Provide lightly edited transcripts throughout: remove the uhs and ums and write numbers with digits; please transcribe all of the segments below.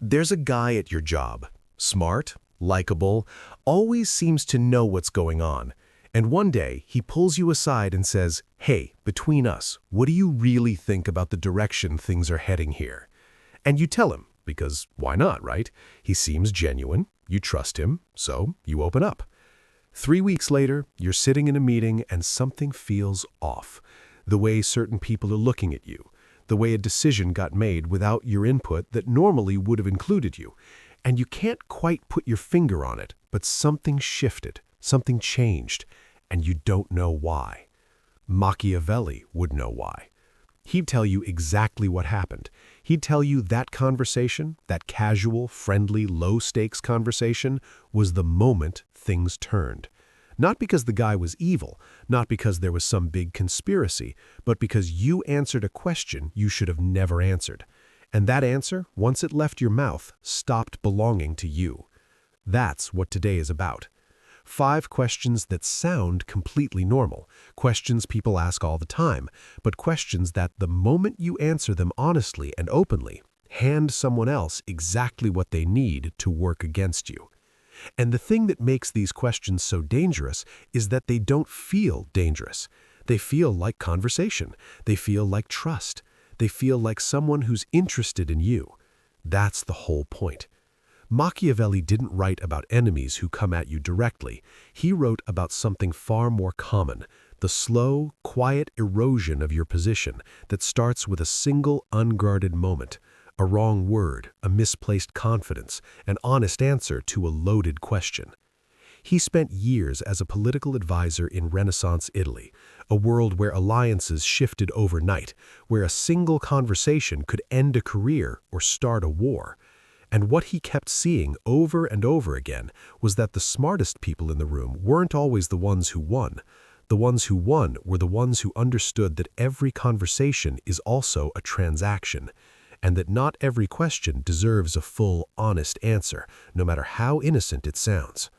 There's a guy at your job, smart, likable, always seems to know what's going on. And one day, he pulls you aside and says, "Hey, between us, what do you really think about the direction things are heading here?" And you tell him, because why not, right? He seems genuine, you trust him, so you open up. 3 weeks later, you're sitting in a meeting and something feels off. The way certain people are looking at you, the way a decision got made without your input that normally would have included you. And you can't quite put your finger on it, but something shifted, something changed, and you don't know why. Machiavelli would know why. He'd tell you exactly what happened. He'd tell you that conversation, that casual, friendly, low-stakes conversation, was the moment things turned. Not because the guy was evil, not because there was some big conspiracy, but because you answered a question you should have never answered. And that answer, once it left your mouth, stopped belonging to you. That's what today is about. 5 questions that sound completely normal, questions people ask all the time, but questions that the moment you answer them honestly and openly, hand someone else exactly what they need to work against you. And the thing that makes these questions so dangerous is that they don't feel dangerous. They feel like conversation. They feel like trust. They feel like someone who's interested in you. That's the whole point. Machiavelli didn't write about enemies who come at you directly. He wrote about something far more common, the slow, quiet erosion of your position that starts with a single unguarded moment, a wrong word, a misplaced confidence, an honest answer to a loaded question. He spent years as a political advisor in Renaissance Italy, a world where alliances shifted overnight, where a single conversation could end a career or start a war. And what he kept seeing over and over again was that the smartest people in the room weren't always the ones who won. The ones who won were the ones who understood that every conversation is also a transaction, and that not every question deserves a full, honest answer, no matter how innocent it sounds.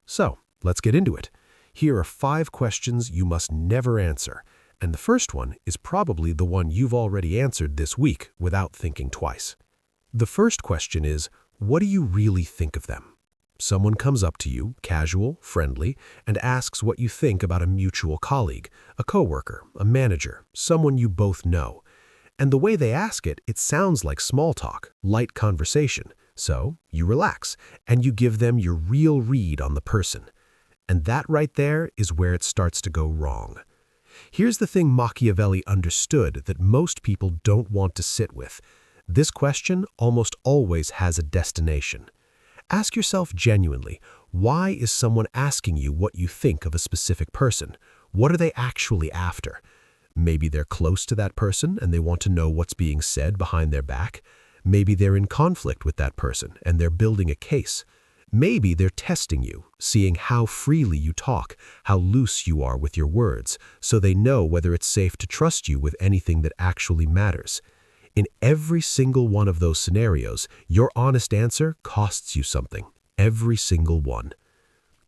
So, let's get into it. Here are 5 questions you must never answer, and the first one is probably the one you've already answered this week without thinking twice. The first question is, what do you really think of them? Someone comes up to you, casual, friendly, and asks what you think about a mutual colleague, a coworker, a manager, someone you both know. And the way they ask it, it sounds like small talk, light conversation. So you relax, and you give them your real read on the person. And that right there is where it starts to go wrong. Here's the thing Machiavelli understood that most people don't want to sit with. This question almost always has a destination. Ask yourself genuinely, why is someone asking you what you think of a specific person? What are they actually after? Maybe they're close to that person and they want to know what's being said behind their back. Maybe they're in conflict with that person and they're building a case. Maybe they're testing you, seeing how freely you talk, how loose you are with your words, so they know whether it's safe to trust you with anything that actually matters. In every single one of those scenarios, your honest answer costs you something. Every single one.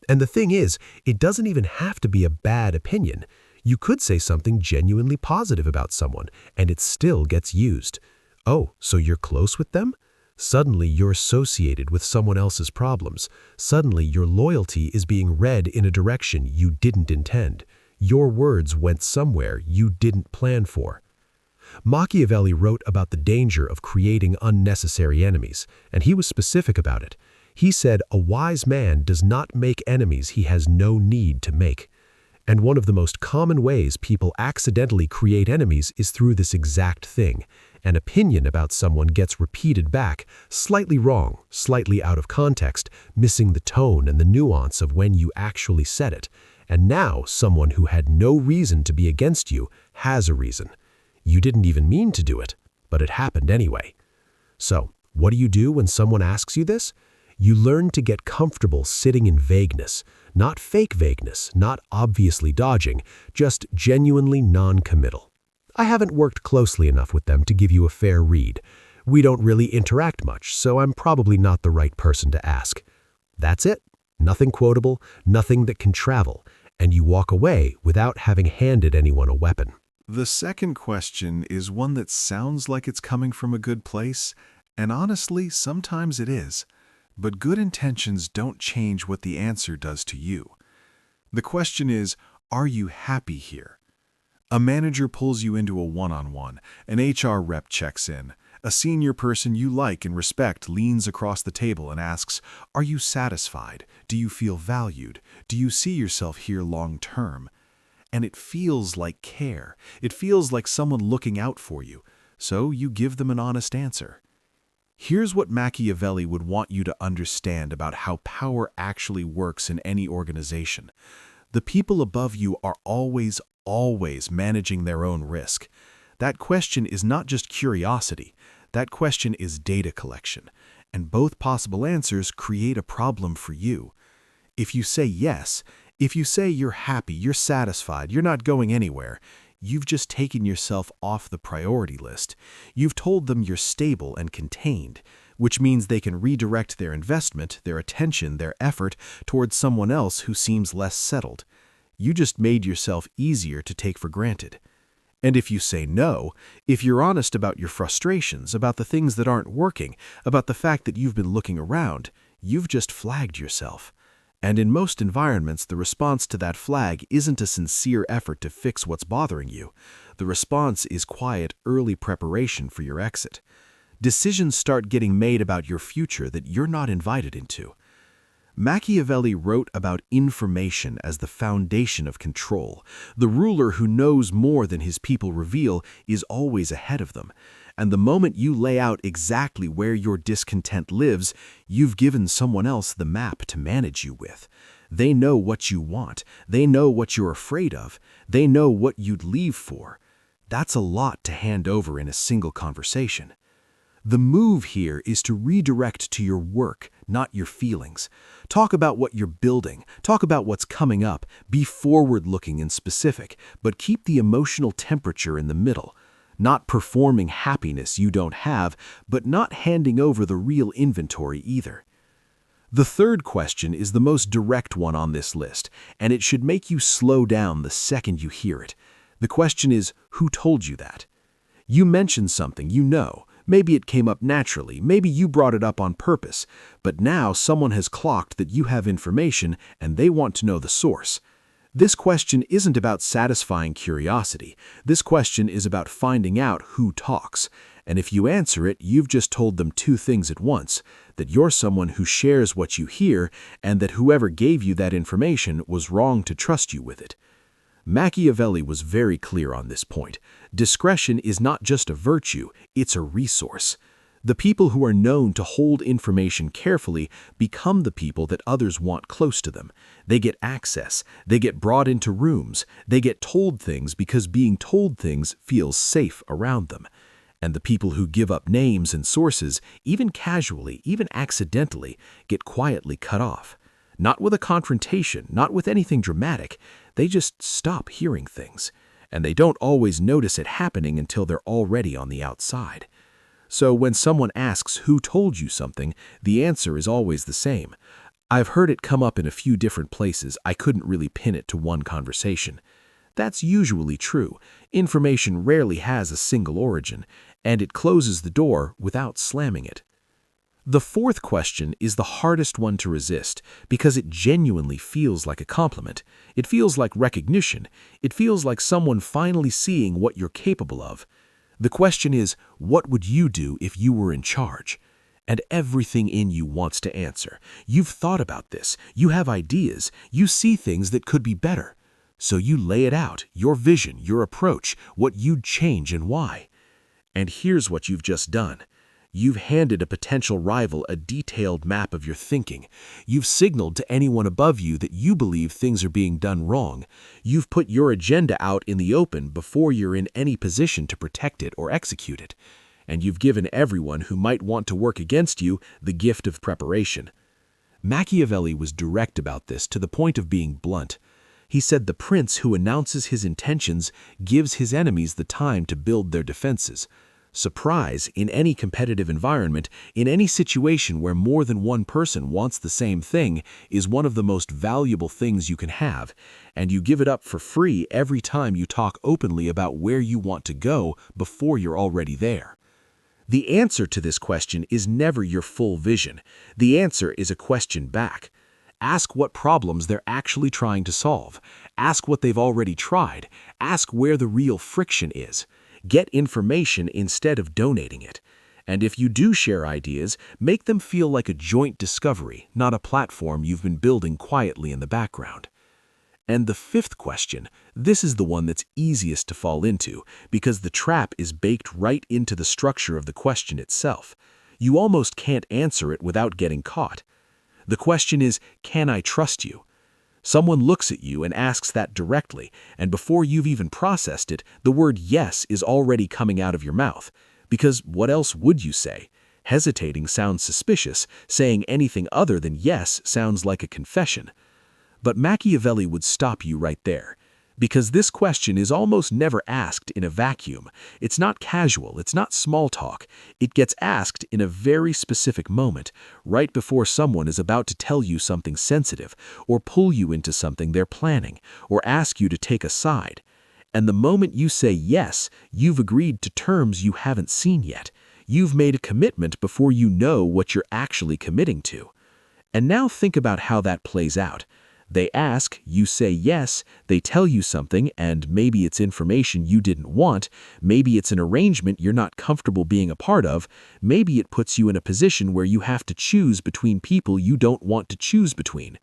And the thing is, it doesn't even have to be a bad opinion. You could say something genuinely positive about someone, and it still gets used. Oh, so you're close with them? Suddenly you're associated with someone else's problems. Suddenly your loyalty is being read in a direction you didn't intend. Your words went somewhere you didn't plan for. Machiavelli wrote about the danger of creating unnecessary enemies, and he was specific about it. He said, "A wise man does not make enemies he has no need to make." And one of the most common ways people accidentally create enemies is through this exact thing. An opinion about someone gets repeated back, slightly wrong, slightly out of context, missing the tone and the nuance of when you actually said it. And now someone who had no reason to be against you has a reason. You didn't even mean to do it, but it happened anyway. So, what do you do when someone asks you this? You learn to get comfortable sitting in vagueness, not fake vagueness, not obviously dodging, just genuinely non-committal. I haven't worked closely enough with them to give you a fair read. We don't really interact much, so I'm probably not the right person to ask. That's it. Nothing quotable, nothing that can travel, and you walk away without having handed anyone a weapon. The second question is one that sounds like it's coming from a good place, And honestly, sometimes it is. But good intentions don't change what the answer does to you. The question is, are you happy here? A manager pulls you into a one-on-one, an HR rep checks in, a senior person you like and respect leans across the table and asks, are you satisfied? Do you feel valued? Do you see yourself here long-term? And it feels like care. It feels like someone looking out for you. So you give them an honest answer. Here's what Machiavelli would want you to understand about how power actually works in any organization. The people above you are always managing their own risk. That question is not just curiosity. That question is data collection. And both possible answers create a problem for you. If you say yes, if you say you're happy, you're satisfied, you're not going anywhere, you've just taken yourself off the priority list. You've told them you're stable and contained, which means they can redirect their investment, their attention, their effort towards someone else who seems less settled. You just made yourself easier to take for granted. And if you say no, if you're honest about your frustrations, about the things that aren't working, about the fact that you've been looking around, you've just flagged yourself. And in most environments, the response to that flag isn't a sincere effort to fix what's bothering you. The response is quiet, early preparation for your exit. Decisions start getting made about your future that you're not invited into. Machiavelli wrote about information as the foundation of control. The ruler who knows more than his people reveal is always ahead of them. And the moment you lay out exactly where your discontent lives, you've given someone else the map to manage you with. They know what you want. They know what you're afraid of. They know what you'd leave for. That's a lot to hand over in a single conversation. The move here is to redirect to your work, not your feelings. Talk about what you're building. Talk about what's coming up. Be forward-looking and specific, but keep the emotional temperature in the middle. Not performing happiness you don't have, but not handing over the real inventory either. The third question is the most direct one on this list, and it should make you slow down the second you hear it. The question is, who told you that? You mentioned something you know. Maybe it came up naturally, maybe you brought it up on purpose, but now someone has clocked that you have information and they want to know the source. This question isn't about satisfying curiosity. This question is about finding out who talks. And if you answer it, you've just told them two things at once, that you're someone who shares what you hear and that whoever gave you that information was wrong to trust you with it. Machiavelli was very clear on this point. Discretion is not just a virtue, it's a resource. The people who are known to hold information carefully become the people that others want close to them. They get access, they get brought into rooms, they get told things because being told things feels safe around them. And the people who give up names and sources, even casually, even accidentally, get quietly cut off. Not with a confrontation, not with anything dramatic. They just stop hearing things. And they don't always notice it happening until they're already on the outside. So when someone asks who told you something, the answer is always the same. I've heard it come up in a few different places. I couldn't really pin it to one conversation. That's usually true. Information rarely has a single origin, and it closes the door without slamming it. The fourth question is the hardest one to resist because it genuinely feels like a compliment. It feels like recognition. It feels like someone finally seeing what you're capable of. The question is, what would you do if you were in charge? And everything in you wants to answer. You've thought about this. You have ideas. You see things that could be better. So you lay it out, your vision, your approach, what you'd change and why. And here's what you've just done. You've handed a potential rival a detailed map of your thinking. You've signaled to anyone above you that you believe things are being done wrong. You've put your agenda out in the open before you're in any position to protect it or execute it. And you've given everyone who might want to work against you the gift of preparation. Machiavelli was direct about this to the point of being blunt. He said the prince who announces his intentions gives his enemies the time to build their defenses. Surprise, in any competitive environment, in any situation where more than one person wants the same thing, is one of the most valuable things you can have, and you give it up for free every time you talk openly about where you want to go before you're already there. The answer to this question is never your full vision. The answer is a question back. Ask what problems they're actually trying to solve. Ask what they've already tried. Ask where the real friction is. Get information instead of donating it. And if you do share ideas, make them feel like a joint discovery, not a platform you've been building quietly in the background. And the fifth question, this is the one that's easiest to fall into because the trap is baked right into the structure of the question itself. You almost can't answer it without getting caught. The question is, can I trust you? Someone looks at you and asks that directly, and before you've even processed it, the word yes is already coming out of your mouth. Because what else would you say? Hesitating sounds suspicious. Saying anything other than yes sounds like a confession. But Machiavelli would stop you right there. Because this question is almost never asked in a vacuum. It's not casual, it's not small talk. It gets asked in a very specific moment, right before someone is about to tell you something sensitive, or pull you into something they're planning, or ask you to take a side. And the moment you say yes, you've agreed to terms you haven't seen yet. You've made a commitment before you know what you're actually committing to. And now think about how that plays out. They ask, you say yes, they tell you something, and maybe it's information you didn't want, maybe it's an arrangement you're not comfortable being a part of, maybe it puts you in a position where you have to choose between people you don't want to choose between.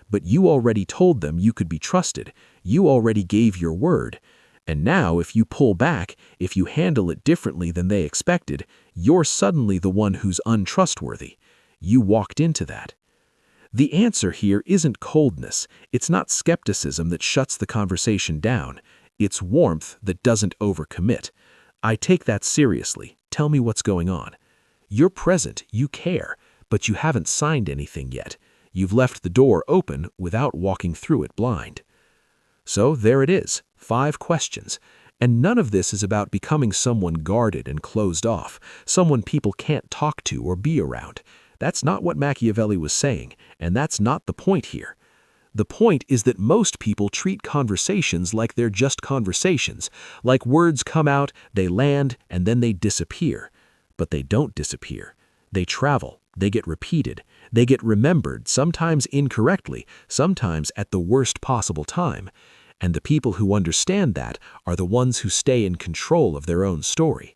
But you already told them you could be trusted. You already gave your word. And now if you pull back, if you handle it differently than they expected, you're suddenly the one who's untrustworthy. You walked into that. The answer here isn't coldness. It's not skepticism that shuts the conversation down. It's warmth that doesn't overcommit. I take that seriously. Tell me what's going on. You're present, you care, but you haven't signed anything yet. You've left the door open without walking through it blind. So there it is, 5 questions. And none of this is about becoming someone guarded and closed off, someone people can't talk to or be around. That's not what Machiavelli was saying, and that's not the point here. The point is that most people treat conversations like they're just conversations, like words come out, they land, and then they disappear. But they don't disappear. They travel, they get repeated, they get remembered, sometimes incorrectly, sometimes at the worst possible time. And the people who understand that are the ones who stay in control of their own story.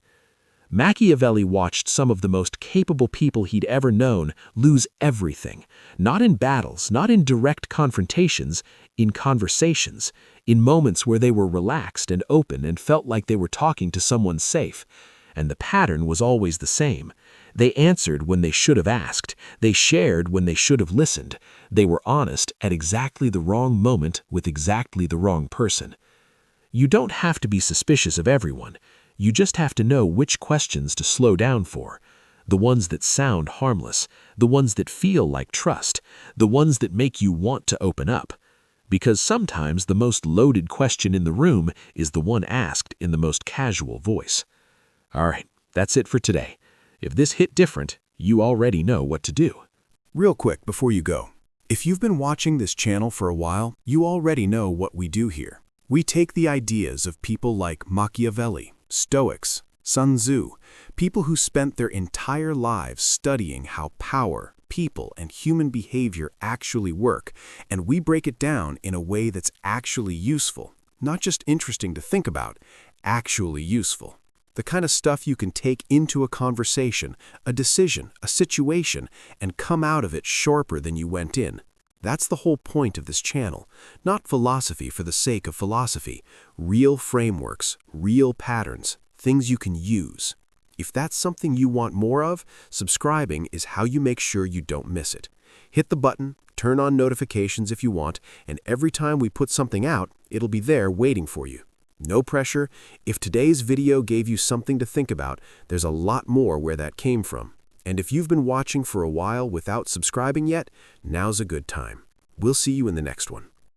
Machiavelli watched some of the most capable people he'd ever known lose everything, not in battles, not in direct confrontations, in conversations, in moments where they were relaxed and open and felt like they were talking to someone safe. And the pattern was always the same. They answered when they should have asked. They shared when they should have listened. They were honest at exactly the wrong moment with exactly the wrong person. You don't have to be suspicious of everyone. You just have to know which questions to slow down for. The ones that sound harmless, the ones that feel like trust, the ones that make you want to open up. Because sometimes the most loaded question in the room is the one asked in the most casual voice. All right, that's it for today. If this hit different, you already know what to do. Real quick before you go, if you've been watching this channel for a while, you already know what we do here. We take the ideas of people like Machiavelli, Stoics, Sun Tzu, people who spent their entire lives studying how power, people, and human behavior actually work, and we break it down in a way that's actually useful, not just interesting to think about, actually useful. The kind of stuff you can take into a conversation, a decision, a situation, and come out of it sharper than you went in. That's the whole point of this channel. Not philosophy for the sake of philosophy. Real frameworks, real patterns, things you can use. If that's something you want more of, subscribing is how you make sure you don't miss it. Hit the button, turn on notifications if you want, and every time we put something out, it'll be there waiting for you. No pressure. If today's video gave you something to think about, there's a lot more where that came from. And if you've been watching for a while without subscribing yet, now's a good time. We'll see you in the next one.